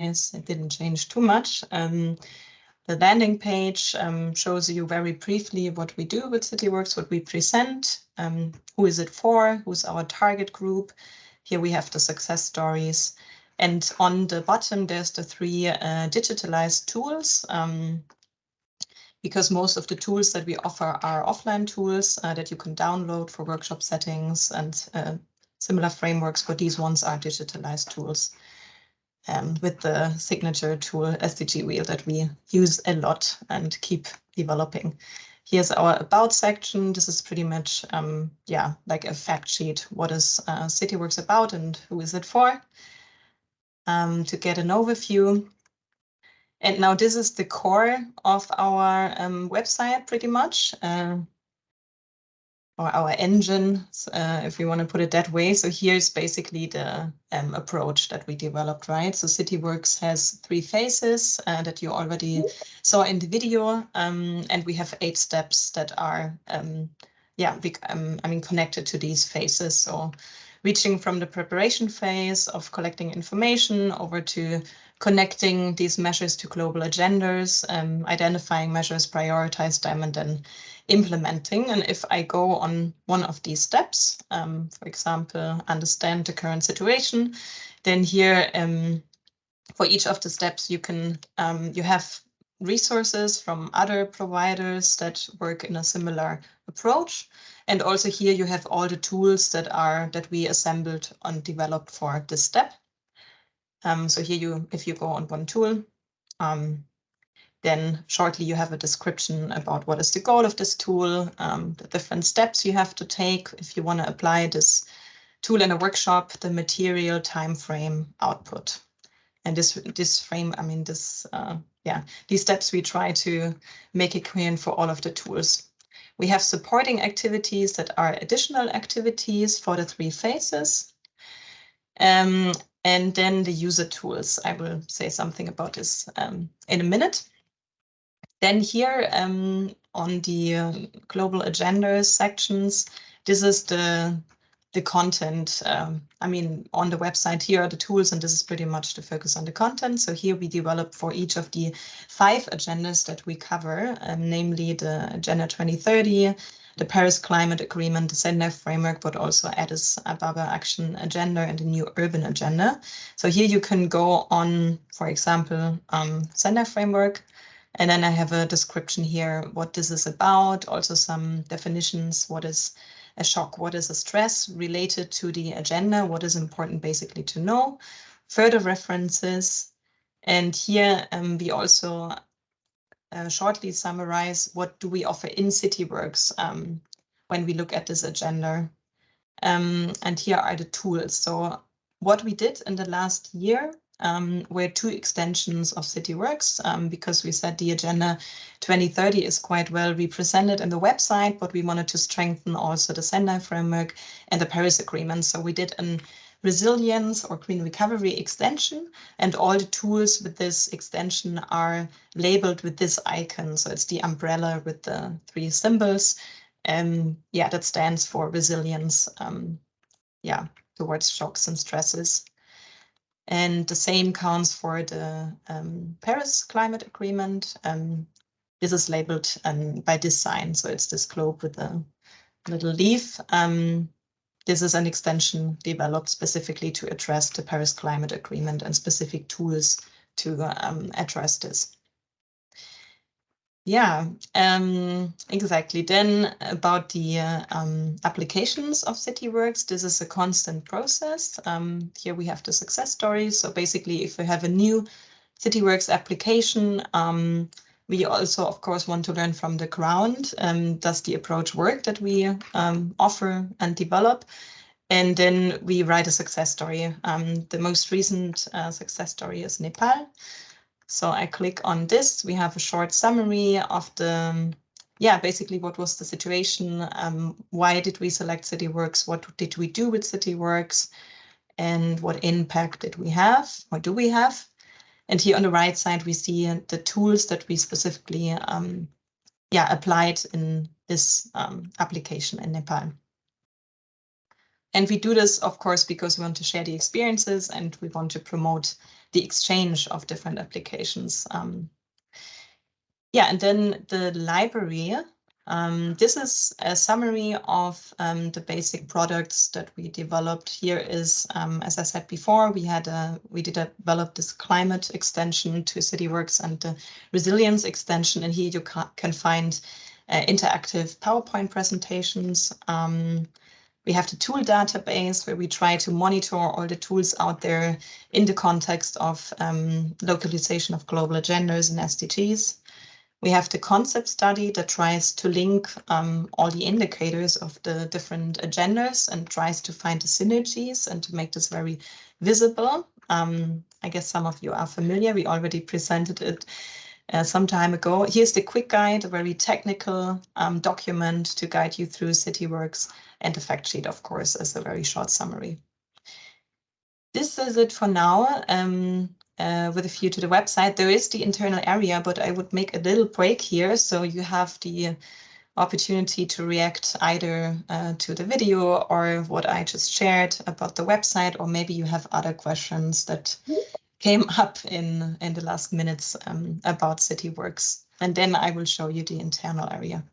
guess it didn't change too much. The landing page shows you very briefly what we do with CityWorks, what we present, who is it for, who's our target group. Here we have the success stories. And on the bottom, there's the 3 digitalized tools, because most of the tools that we offer are offline tools that you can download for workshop settings and similar frameworks, but these ones are digitalized tools. With the signature tool SDG wheel that we use a lot and keep developing. Here's our about section. This is pretty much, like a fact sheet. What is CityWorks about and who is it for? To get an overview. And now this is the core of our website pretty much. Or our engine, if you want to put it that way. So here's basically the approach that we developed, right? So CityWorks has 3 phases that you already saw in the video, and we have 8 steps that are, connected to these phases. So reaching from the preparation phase of collecting information over to connecting these measures to global agendas, identifying measures, prioritize them, and then implementing. And if I go on one of these steps, for example, understand the current situation, then here for each of the steps you can you have resources from other providers that work in a similar approach. And also here you have all the tools that we assembled and developed for this step. So here if you go on one tool, then shortly you have a description about what is the goal of this tool, the different steps you have to take if you want to apply this tool in a workshop, the material, time frame, output. And these steps we try to make it clear for all of the tools. We have supporting activities that are additional activities for the 3 phases. And then the user tools. I will say something about this in a minute. Then here on the global agendas sections, this is the content. On the website here are the tools, and this is pretty much the focus on the content. So here we develop for each of the 5 agendas that we cover, namely the Agenda 2030, the Paris Climate Agreement, the Sendai Framework, but also Addis Ababa Action Agenda and the New Urban Agenda. So here you can go on, for example, Sendai Framework, and then I have a description here what this is about, also some definitions, what is a shock, what is a stress related to the agenda, what is important basically to know, further references. And here we also shortly summarize what do we offer in CityWorks when we look at this agenda. And here are the tools. So what we did in the last year were 2 extensions of CityWorks, because we said the Agenda 2030 is quite well represented in the website, but we wanted to strengthen also the Sendai Framework and the Paris Agreement. So we did an resilience or green recovery extension, and all the tools with this extension are labeled with this icon. So it's the umbrella with the 3 symbols. That stands for resilience, towards shocks and stresses. And the same counts for the Paris Climate Agreement. This is labeled by this sign. So it's this globe with a little leaf. This is an extension developed specifically to address the Paris Climate Agreement and specific tools to address this. Exactly. Then about the applications of CityWorks, this is a constant process. Here we have the success stories. So basically, if we have a new CityWorks application, we also, of course, want to learn from the ground. Does the approach work that we offer and develop? And then we write a success story. The most recent success story is Nepal. So I click on this. We have a short summary of the, basically what was the situation, why did we select CityWorks, what did we do with CityWorks, and what impact did we have, or do we have? And here on the right side, we see the tools that we specifically applied in this application in Nepal. And we do this, of course, because we want to share the experiences and we want to promote the exchange of different applications. Yeah, and then the library. This is a summary of the basic products that we developed. Here is, as I said before, we did develop this climate extension to CityWorks and the resilience extension. And here you can find interactive PowerPoint presentations. We have the tool database where we try to monitor all the tools out there in the context of localization of global agendas and SDGs. We have the concept study that tries to link all the indicators of the different agendas and tries to find the synergies and to make this very visible. I guess some of you are familiar. We already presented it some time ago. Here's the quick guide, a very technical document to guide you through CityWorks, and the fact sheet, of course, as a very short summary. This is it for now. With a view to the website, there is the internal area, but I would make a little break here so you have the opportunity to react either to the video or what I just shared about the website, or maybe you have other questions that came up in the last minutes about CityWorks. And then I will show you the internal area.